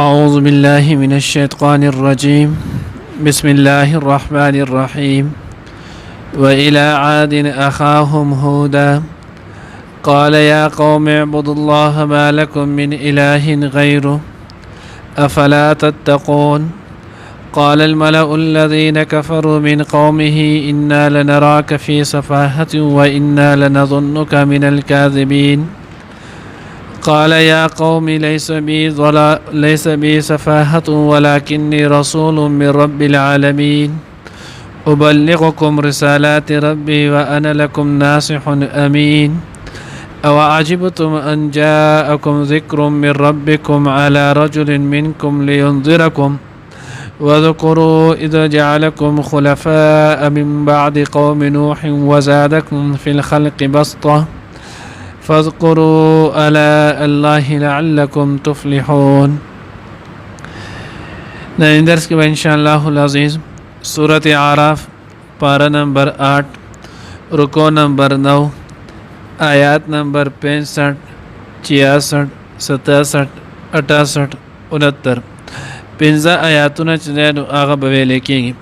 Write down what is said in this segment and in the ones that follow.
أعوذ بالله من الشيطان الرجيم بسم الله الرحمن الرحيم وإلى عاد أخاهم هودا قال يا قوم اعبدوا الله ما لكم من إله غيره أفلا تتقون قال الملأ الذين كفروا من قومه إنا لنراك في سفاهة وإنا لنظنك من الكاذبين قال يا قوم ليس بي سفاهة ولكني رسول من رب العالمين أبلغكم رسالات ربي وأنا لكم ناصح أمين أوعجبتم أن جاءكم ذكر من ربكم على رجل منكم لينذركم واذكروا إذ جعلكم خلفاء من بعد قوم نوح وزادكم في الخلق بسطة فاذكروا آلاء الله لعلكم تفلحون. نن درس کې ان شاء الله العزیز سورۃ اعراف پارہ نمبر 8 رکو نمبر 9 آیات نمبر 65 66 67 68 69 پنځه آیاتونه چې نو هغه به ویل کېږي.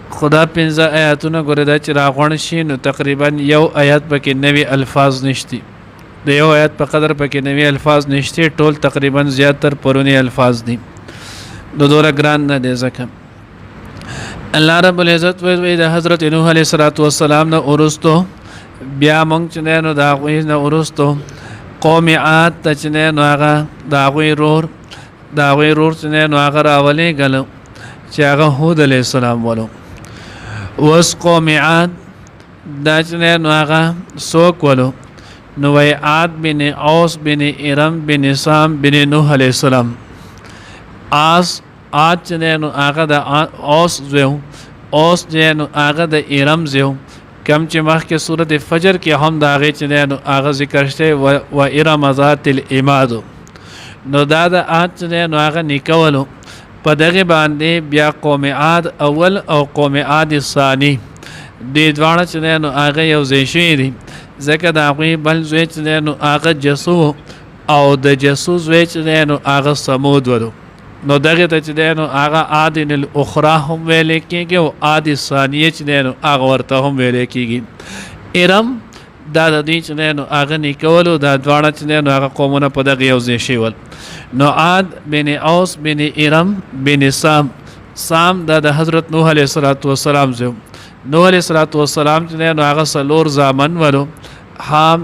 خدا پنځه آیاتونه ګوره دا چې راغون شي نو تقریبا یو آیات پکې نوی الفاظ نشتی، د یو آیات په قدر پکې نوی الفاظ نشتی، ټول تقریبا زیاتر پرونی الفاظ دي. نو دوره ګران نه دی ځکه الله رب العزت وی د حضرت نوح علیه السلام نه ورستو بیا مونږ چې نو دا غوی نه ورستو قوم عاد ته چې نو هغه دا غوی رور چې نو هغه راولې غلو چې هغه هود علیه السلام ولو وس قوم عاد دا چې نو هغه سوک ولو نو وی عاد بن اوس بن ارم بن سام بن نوح علیہ السلام. عاد چې نو هغه د اوس زو اوس چې نو هغه د ارم زو کم چې مخکې سورۃ فجر کې هم دا غي چې نو هغه ذکر شته و ارم ذات العماد. نو دا د عاد چې نو هغه نیکولو په دغه باندې بیا قوم عاد اول او قوم عاد ثانی د دوانه چې نو هغه یو ځای شي دي ځکه دا غوی بل زوی چې نو هغه جسو او د جسو زوی چې نو هغه سمود ورو. نو دغه ته چې نو هغه عاد الاخرى هم ویل کېږي او عاد ثانیه چې نو هغه ورته هم ویل کېږي. ارم دا د دې چې نو هغه نیکولو دا دواړه چې نو هغه قومونه په دغه یو ځای شي ول. نو عاد بن اوس بن ارم بن سام دا د حضرت نوح علیه السلام زو. نوح علیہ السلام چې نو هغه څلور زامن ولو حام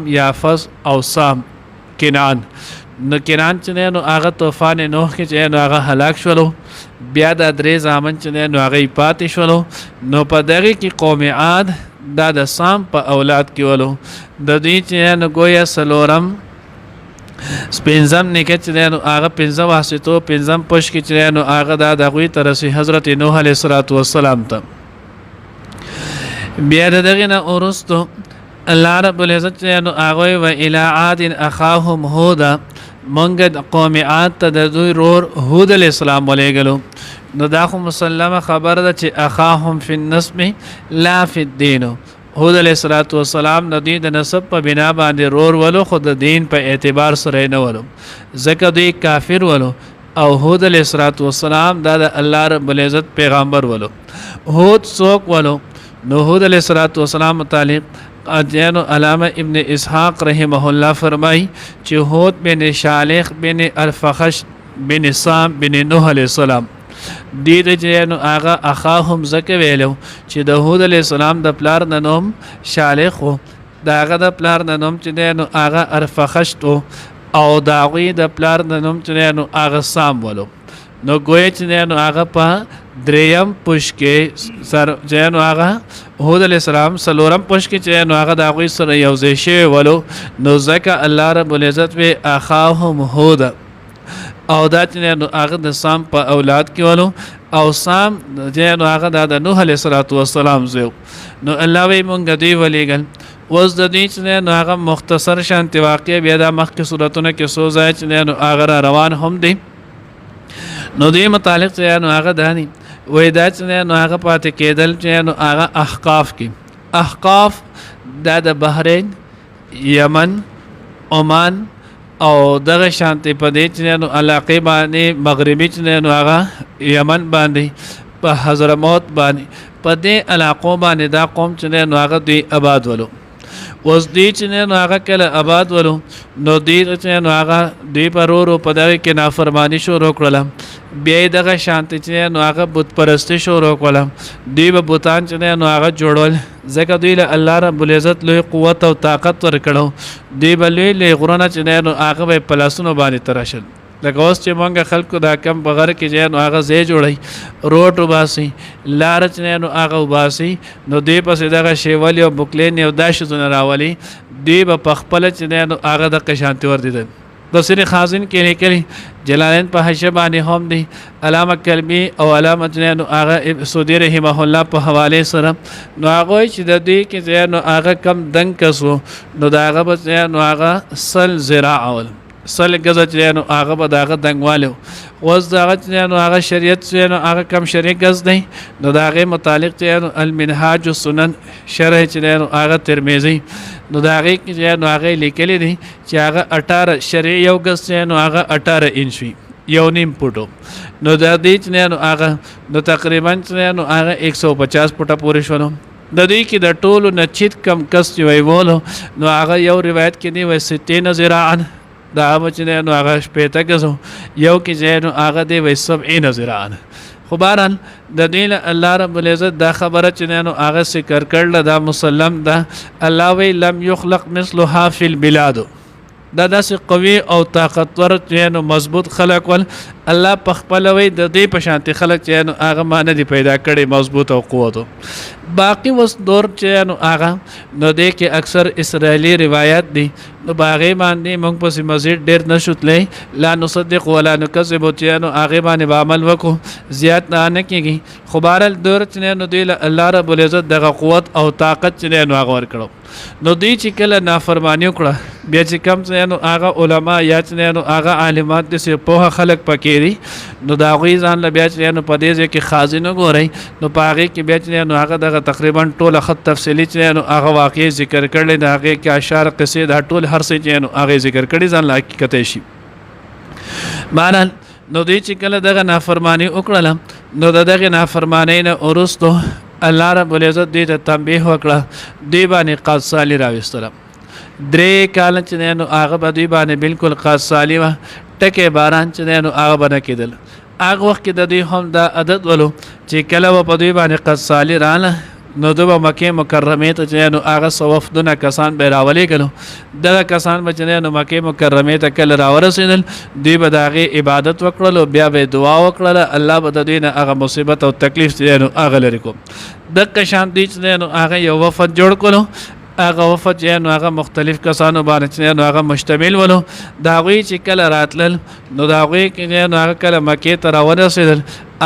یافس او سام کنعان. نو کنعان چې نو هغه طوفان نوح کې چې نو هغه هلاک شولو بیا د درې زامن چې نو هغه پاتې شولو. نو په دغه کې قوم عاد دا د سام په اولاد کې ولو د دې چې نو گویا سلورم پنځم نیکه چې نو هغه پنځه واسطو پنځم پښ کې چې نو هغه د غوی ترسي حضرت نوح علیه السلام ته. بیا دغه نه اورستو الله رب العزت چې نو هغه و الی عاد اخاهم هودا مونږ د قوم عاد ته د دوی رور هود علیه السلام ولېګلو. نو دا خو مسلمه خبر ده چې اخاهم فی النسب لا فی الدین. هود علیہ السلام د دې د نسب په بنا باندې رور ولو خود د دین په اعتبار سره نه ولو ځکه دوی کافر ولو او هود علیہ السلام دا د الله رب العزت پیغمبر ولو. هود څوک ولو؟ نو هود علیہ السلام متعلق ادیانو علامه ابن اسحاق رحمه الله فرمای چې هود بن شالخ بن الفخش بن سام بن نوح علیہ السلام دې د نو هغه اخاهم زکه ویلو چې د هود علیہ السلام د پلار د نوم شالخ دا هغه د پلار د نوم چې نو هغه ارفخشتو او دا غوی د پلار د نوم چې نو هغه سام ولو. نو ګویا چې نو هغه په دریم پښ کې سر چې نو هغه هود علیہ السلام سلورم پښ کې چې نو هغه دا غوی سره یو ځای شي ولو. نو زکه الله رب العزت وی اخاهم هود او دا چې نو هغه د سام په اولاد کې ولو او سام چې نو هغه د نوح علیه السلام زو. نو الله وی مونږ دی ولېګل وز د دې چې نو هغه مختصر شانتي واقع بیا د مخکې صورتونه کې سو ځای چې نو هغه روان هم دی. نو دې متعلق چې نو هغه دانی وې دا چې نو هغه پاتې کېدل چې نو هغه احقاف کې احقاف دا د بحرین یمن عمان او دغه شانتي په دې چې نو علاقه باندې مغربي چې نو هغه یمن باندې په حضرموت باندې په دې علاقو باندې دا قوم چې نو هغه دوی آباد ولو اوس دوی چې نو هغه کله آباد ولو نو دوی چې نو هغه دوی پرورو په دغه کې نافرمانی شروع کړله بیا دغه شانتي چې نو هغه بت پرستی شروع کړله دوی به بوتان چې نو هغه جوړول ځکه دوی له الله رب العزت لوی قوت او طاقت ورکړو دوی به لوی غرونه چې نو هغه به پلاسونو باندې تراشل لکه اوس چې مونږ خلکو دا کم بغیر کې چې نو هغه ځای جوړی روټ وباسي لار چې نو هغه وباسي نو دوی پسې دغه شیولې او بوکلین او دا شیزونه راولي دوی به په خپله چې نو هغه دغه شانتي وردېدل تفسیر خازن کې لیکلي جلالین په حاشیه باندې هم دی علامه کلبی او علامه نو هغه سعودي رحمه الله په حواله سره نو هغه چې د دې کې نو هغه کم دنګ کسو نو دا هغه به نو هغه سل زراع اول سل غزه چې نو هغه به داغه دنګوالو اوس داغه چې نو هغه شریعت چې نو هغه کم شریعت غز دی نو داغه متعلق چې نو المنهاج السنن شرح چې نو هغه ترمذی نو داغه چې نو هغه لیکلی دی چې هغه 18 شریع یو غز چې نو هغه 18 انچ یو نیم پټو نو د دې چې نو هغه نو تقریبا چې نو هغه 150 پټه پورې شولو د دې کې د ټولو نچید کم کس چې ویولو نو هغه یو روایت کې دی 60 زراعا دا بچنه نو هغه شپېته غزو یو کې چې نو هغه دی 70 زراعا خو بهرحال د دې الله رب العزت دا خبره چې نو هغه ذکر کړل دا مسلم دا الله وی لم يخلق مثلها في البلاد دا داسې قوي او طاقتور چې نو مضبوط خلق ول الله په خپل وی د دې په شانتي خلق چې نو هغه مان دي پیدا کړي مضبوط او قوت باقی وس دور چې نو هغه نو دې کې اکثر اسرائیلی روایت دي نو باغې باندې موږ په مزید ډېر نشوتلې لا نصدق ولا نكذب چې نو هغه باندې عمل وکړو زیات نه کېږي خو بهرحال دور چې نو دی الله رب العزت دغه قوت او طاقت چې نو هغه ورکړو نو دوی چې کله نافرمانی وکړه بیا چې کم څه نو هغه علما یا چې نو هغه عالمات د سه په خلق پکې دي نو دا غوي ځان له بیا چې نو په دې کې خازنه ګوري نو پاره کې بیا چې نو هغه دغه تقریبا ټول خط تفصیلی چې نو هغه واقعي ذکر کړل دا هغه کې اشعار قصې دا ټول هر څه چې نو هغه ذکر کړي ځان لا حقیقت شي معنی نو دوی چې کله دغه نافرمانی وکړه نو دغه نافرمانی نه اورستو الله رب العزت دې ته تنبیه وکړه دی باندې قد صالح راوستله 3 کال چې نو هغه به دی باندې بالکل قد صالح و ټکه باران چې نو هغه باندې کېدل هغه وخت کې د دوی هم دا عادت ولو چې کله په دوی باندې قد صالح رانه نو د مکه مکرمه ته چې نو هغه صوفدونه کسان به راولې کلو دغه کسان به چې نو مکه مکرمه ته کله راورسېدل دوی به دغه عبادت وکړل بیا به دعا وکړل الله به د دوی نه هغه مصیبت او تکلیف چې نو هغه لري کو دغه شان دي چې نو هغه یو وفد جوړ کړو هغه وفد چې نو هغه مختلف کسانو باندې چې نو هغه مشتمل ولو دا غوي چې کله راتلل نو دا غوي کې نو هغه کله مکه ته راورسېدل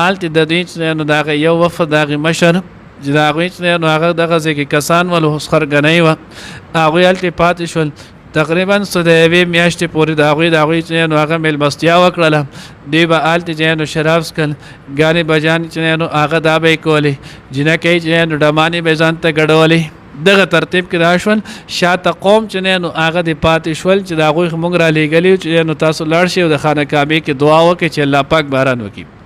آلت د دوی چې نو دا یو وفد دغه مشر جداغوی چې نو هغه دغه ځکه کسان ول خرګنۍ و هغه الته پاتې شول تقریبا سودوي میاشتې پورې دغه چې نو هغه ملمستیا وکړه دی به الته چې نو شراب سکل غاني بجان چې نو هغه دا به کولی جنکه چې نو ډمانی به ځان ته ګډولې دغه ترتیب کې راشول شاته قوم چې نو هغه د پاتې شول چې دغه موږ را لېګلی چې نو تاسو لاړ شئ او د خانه کعبه کې دعا وکړئ چې الله پاک باران وکړي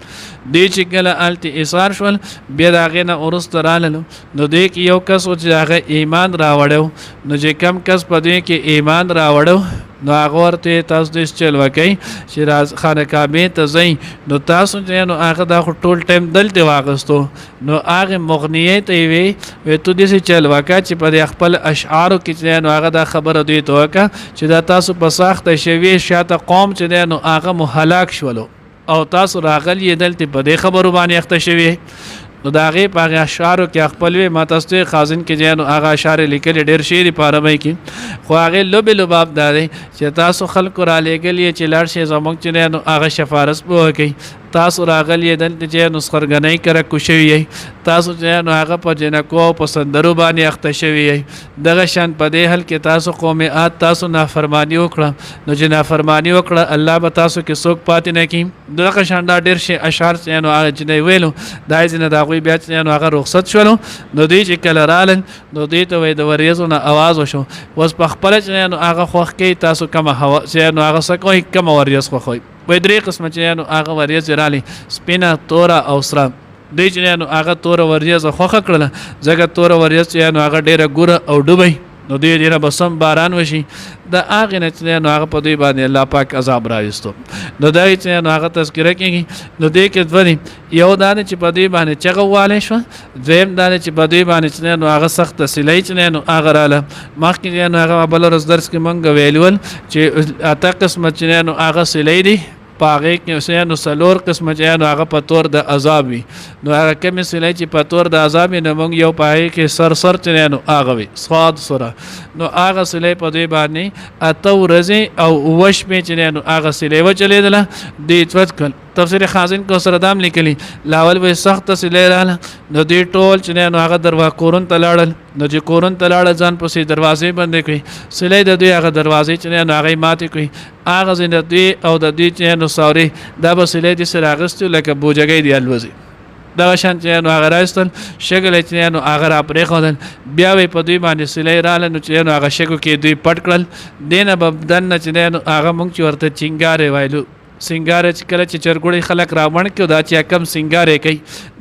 دی چې کله الته ایثار شول بیا دغه نه ورست رالل نو دی کې یو کس چې هغه ایمان راوړو نو چې کم کس په دې کې ایمان راوړو نو هغه ورته تاسو د چل وکي چې راز خانه کعبه ته ځئ نو تاسو چې نو هغه د ټول ټایم دلته واغستو نو هغه مغنیه ته وي ته دې چل وکا چې په خپل اشعار کې چې نو هغه د خبره دی ته وکا چې دا تاسو په ساخت شوي شاته قوم چې نو هغه مهلاک شولو او تاسو راغلی دلته په دې خبرو باندې اخته شوی نو دا غي په اشعارو کې خپل ما تاسو خازن کې جنو هغه اشعار لیکل ډېر شعر په عربی کې خو هغه لوباب داري چې تاسو خلکو را لګلی چې لار شي زموږ چې نو هغه شفارس بو کوي تاسو راغلی دلته چې نسخرګنۍ کړه کوشوي تاسو چې نو هغه په جنکو په سندرو باندې اخته شوی دغه شان په دې حل کې تاسو قوم عاد تاسو نافرمانی وکړه نو چې نافرمانی وکړه الله به تاسو کې څوک پاتې نه کړي دغه شان دا ډېر شي اشعار چې نو هغه چې ویلو دا ځینې د هغوی بیا چې نو هغه رخصت شولو نو دوی چې کله رالل نو دوی ته وایي د وریځو نه اواز وشو اوس په خپله چې نو هغه خوښ کوي تاسو کومه هوا چې نو هغه څه کوئ کومه وریځ خوښوئ وایي درې قسمه چې نو هغه وریځې رالې سپینه توره او سره دوی چې نو هغه توره وریځه خوښه کړله ځکه توره وریځ چې نو هغه ډېره ګوره او ډوبئ نو دوی ډېره به سم باران وشي د هغې نه چې نو هغه په دوی باندې الله پاک عذاب راوستو نو دا چې نو هغه تذکره کېږي نو دې کې دوه دي یو دا دی چې په دوی باندې چغه والی شوه دویم دا دی چې په دوی باندې چې نو هغه سخته سیلۍ چې نو هغه راله مخکې نو هغه بله ورځ درس کې مونږ ویلي ول چې اته قسمه چې نو هغه سیلۍ دي په هغې کې نو څلور قسمه چې نو هغه په تور د عذاب وي نو هغه کومې سیلۍ چې په تور د عذاب وي نو موږ یو په هغې کې سر چې نو هغه وي صاد سره نو هغه سیلۍ په دوی باندې اته ورځې او اوه شپې چې نو هغه سیلۍ وچلېدله دوی اتوت کړل تفسیر خازن کو سره دام لیکلی لاول به سخت سیلۍ راله نو دوی ټول چې نو هغه کورون ته لاړل نو چې کورون ته لاړل ځان پسې دروازې بندې کړي سیلۍ د دوی هغه دروازې چې نو هغې ماتې کړي هغه ځای د دوی او د دوی چې نو سوري دا به سیلۍ دې سره اخیستي لکه بوجګۍ دی الوځي دغه شان چې نو هغه راایستل شګل چې نو هغه را پرېښودل بیا به په دوی باندې سیلۍ راله نو چې نو هغه شګو کې دوی پټ کړل دې نه به دننه چې نو هغه موږ چې ورته چنګارې وایلو سنگاره چې کله چې چرګوړي خلک راوړ کړي دا چې کم سنگاره کوي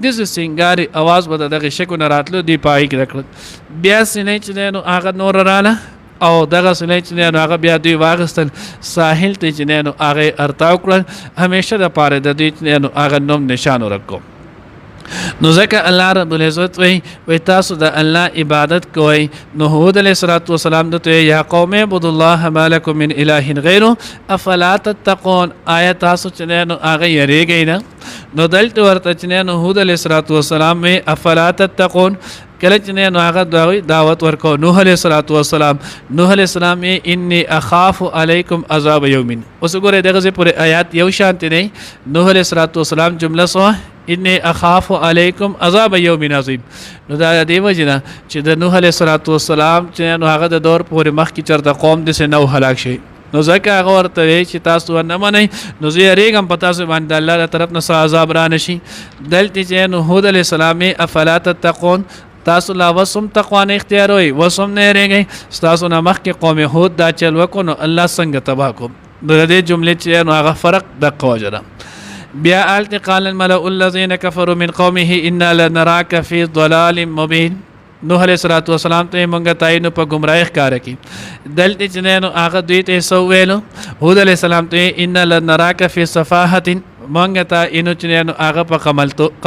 دغه سنگاره आवाज به دغه شکو نه راتلو دی پای کې راکړل بیا سینې چې نو هغه نور رااله او دغه سینې چې نو هغه بیا دوی واغستل ساحل ته چې نو هغه ارتاو کړل همیشه د پاره د دوی چې نو هغه نوم نشان ورکو نو ځکه الله رب العزت وی تاسو د الله عبادت کوئ نو هود علیه السلام دته یا قوم اعبدوا الله ما لكم من اله غیره افلا تتقون آیا تاسو چې نو هغه یریږئ نه نو دلته ورته چې نو هود علیه السلام وی افلا تتقون کله چې نو هغه دعوت ورکو نوح علیه السلام نوح علیه السلام انی اخاف علیکم عذاب یوم اوس ګوره دغه پورې آیات یو شانتی نه نوح علیه السلام جمله سو انی اخاف علیکم عذاب یوم عظیم نو دا دی وجنه چې د نوح علیه السلام چې نو هغه د دور پورې مخکې چرته قوم د نو هلاک شي نو ځکه هغه ورته وی چې تاسو نه منئ نو زه یریږم په تاسو باندې الله له طرف نه عذاب را نشي دلته چې نو هود علیه السلام افلا تتقون تاسو لا وسم تقوا نه اختیاروي وسم نه رېږئ تاسو نه مخکې قوم هود دا چل وکړو نو الله څنګه تباه کو د دې جملې چې نو هغه فرق د قوجره بیا آلت قال الملأ الذين كفروا من قومه انا لنراك في ضلال مبين نوح علیہ السلام ته مونږه تاینو په گمراهی ښکار کی دلته چې نو هغه دوی ته سو ویلو هود علیہ السلام ته ان لنراك في سفاهه مونږه تا انو چې نو هغه په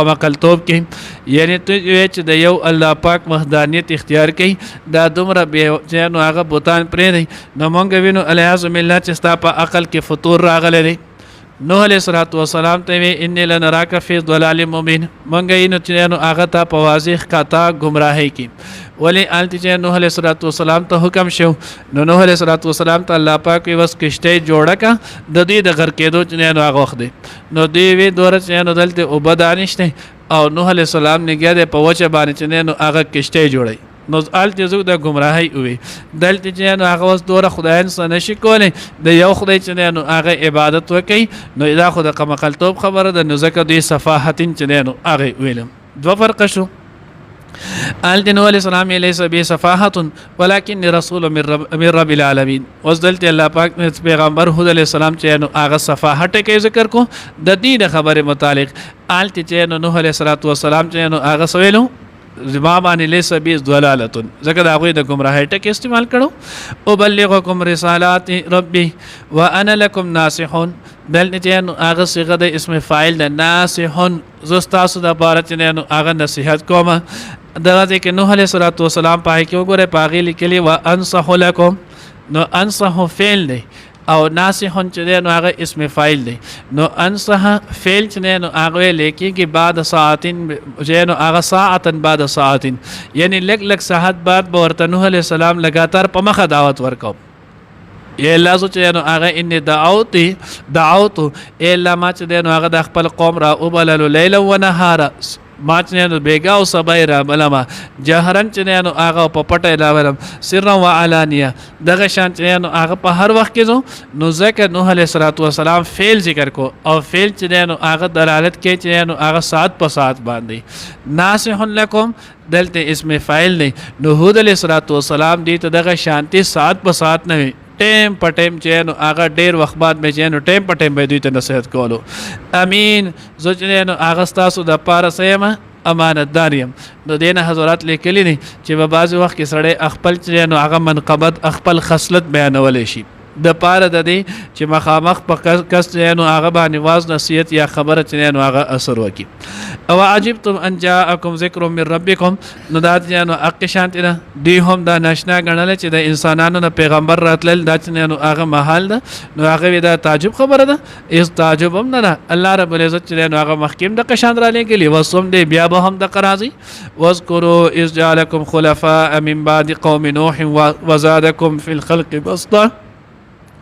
قمقلتوب کې یعنی ته چې د یو الله پاک وحدانیت اختیار کړي دا دومره چې نو هغه بوتان پرې دی نو مونږ وینو الیاذ بالله چې ستا په عقل کې فطور راغلی دی نوح علیہ السلام ته وی ان لنراک فی ضلال مبین مونږ یې نو چې نو هغه ته په واضح کاته گمراهی کی ولی آلتی چې نوح علیہ السلام ته حکم شو نو نوح علیہ السلام ته الله پاک وس کشته جوړه کا د دې د غر کېدو چې نو هغه وخت دی نو دی وی دوره چې نو دلته او بدانشته او نوح علیہ السلام نه ګیا په وچه باندې چې نو هغه کشته جوړی نو آلته زو د گمراهی وي دلته چې نو هغه وس دوره خدایان سره نشي کولی د یو خدای چې نو هغه عبادت وکي نو دا خو د قمقلتوب خبره ده نو ځکه دوی صفاحتین چې نو هغه ویلم دو فرق شو آل نوح علیہ السلام لیس بی صفاحة ولكن رسول من رب العالمین وزدلت الله پاک پیغمبر هود علیہ السلام چې نو هغه صفاحت کې ذکر کو د دې خبره متعلق آل چې نو نوح علیہ السلام چې نو هغه سویلو زما باندې لیس بی ضلالتون ځکه دا غوی د گمراهی ټکی استعمال کړو او بلغکم رسالات ربی وانا لکم ناصحون دلته چې نو هغه صيغه د اسم فاعل د ناصحون زستاسو د بارت نه نو هغه نصیحت کوم دغه کې نوح علیہ السلام پای کې وګوره پاغي لیکلي و انصح لكم نو انصح فعل دی او ناصحون چې نو هغه اسم فاعل دی نو انصح فعل چې نو هغه لیکي کې بعد ساعتين چې نو هغه ساعتن بعد ساعتين یعنی لګ ساعت بعد ورته نوح علیہ السلام لګاتار په مخه دعوت ورکاو یا الله سو چې نو هغه ان دعوت ای الله ما چې نو هغه د خپل قوم را او بلل لیل و نهار ما چې نو بیګا او سبای را بلما جهرن چې نو هغه په پټه لا ولم سر و علانیه دغه شان چې نو هغه په هر وخت کې نو ذکر نوح علیه السلام فعل ذکر کو او فعل چې نو هغه دلالت کوي چې نو هغه سات په سات باندې ناصح لكم دلته اسم فاعل نه نو هود علیه السلام دې ته دغه شانتي سات په سات نه ټیم په ټیم چې نو هغه ډیر وخت بعد مې چې نو ټیم په ټیم به دوی ته نصیحت کولو امین زه چې نو هغه ستاسو د پاره سیم امانتدار یم نو دینه حضرات لیکلی دي چې په بعض وخت کې سړی خپل چې نو هغه منقبت خپل خصلت بیانولی شي د پاره د دې چې مخامخ په کس نو هغه باندې واز نصیحت یا خبره چې نو هغه اثر وکي او عجبتم ان جاءکم ذکر من ربکم نو دا چې نو حق شانتی نه دی هم دا ناشنا غنل چې د انسانانو نه پیغمبر راتل دا چې نو هغه محال ده نو هغه دا تعجب خبره ده اس تعجب هم نه الله رب العزت چې نو هغه مخکیم د قشان را لګلی وسوم دی بیا به هم د قرازي واذکروا اذ جعلکم خلفاء من بعد قوم نوح وزادکم فی الخلق بسطه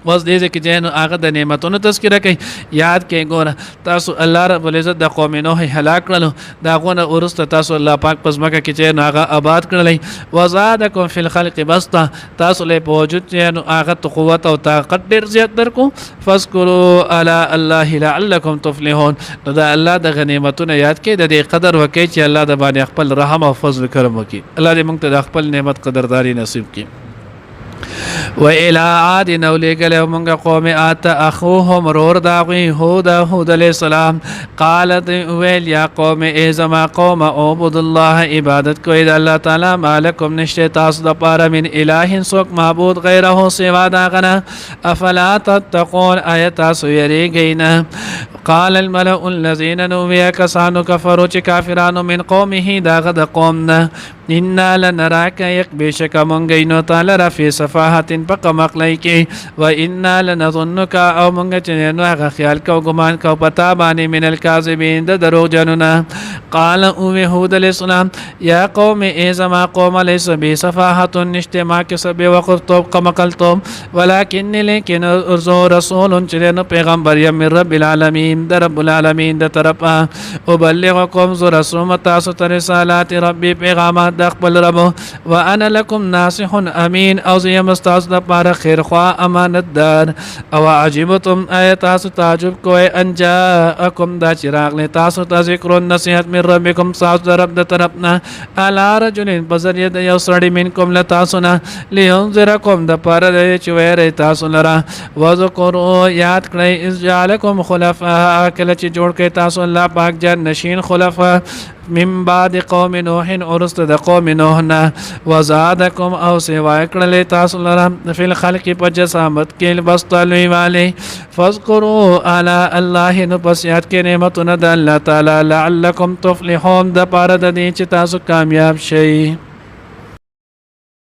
وز دې کې جن هغه د نعمتونو تذکرہ کوي یاد کې ګوره تاسو الله رب العزت د قوم نوح هلاک کړلو دا غونه ورسته تاسو الله پاک پس مکه کې چې هغه آباد کړلې وزادکم فی الخلق بسطه تاسو له موجود چې هغه قوت او طاقت ډیر زیات درکو فذكروا علی الله لعلکم تفلحون نو دا الله د غنیمتونو یاد کې د دې قدر وکي چې الله د باندې خپل رحم او فضل کرم وکي الله دې موږ ته د خپل نعمت قدرداری نصیب کړي وإلى عاد نوليقل ومنغ قوم آت أخوهم رور داغي هود عليه السلام قالت ويل يا قوم إزما قوم عبد الله عبادت کو إذا الله تعالى ما لكم نشته تاسو د پاره من إله سوک معبود غيره سوا داغنا أفلا تتقون آيات تاسو يريگينا قال الملأ الذين نويا كسانو كفروا چه كافرانو من قومه داغ د قومنا إنا لنراك يك بشك منگينو تعالى رفي صفاحة پق مقلئی کی و انا لنظنک او منگا چنینو اغا خیال کو گمان کو پتا بانی من الكاذبین د دروغ جنونا قال اوی هود علیہ السلام یا قوم ایزما قوم لیس بی صفاحت نشتما کسب وقف توب قمقل توب ولیکن لیکن ارزو رسول چنینو پیغمبر یم من رب العالمین در رب العالمین در طرف ابلغکم زو رسوم تاسو رسالات ربی پیغامات دقبل ربو و انا لکم ناصح امین او زیم استاز د پاره خیر خوا امانت دار او عجبتم تاسو تعجب کوئ ان جاءکم دا چراغ له تاسو ته ذکر نصیحت من ربکم تاسو در رب د طرفنا الا رجل بذریه د یو سړی منکم له تاسو نه لینذرکم د پاره د چویر تاسو لرا وذکروا یاد کړئ اذ جعلکم خلفاء کله چې جوړ کړئ تاسو الله پاک جن نشین خلفاء من بعد قوم نوح ارست د قوم نوح نه وزادکم او سوا کړل تاسو لرا فی الخلق پجسامت کې بستلوی والے فذكروا علی الله نو پس یاد کې نعمتونه د الله تعالی لعلکم تفلحون د پاره د دې چې تاسو کامیاب شئ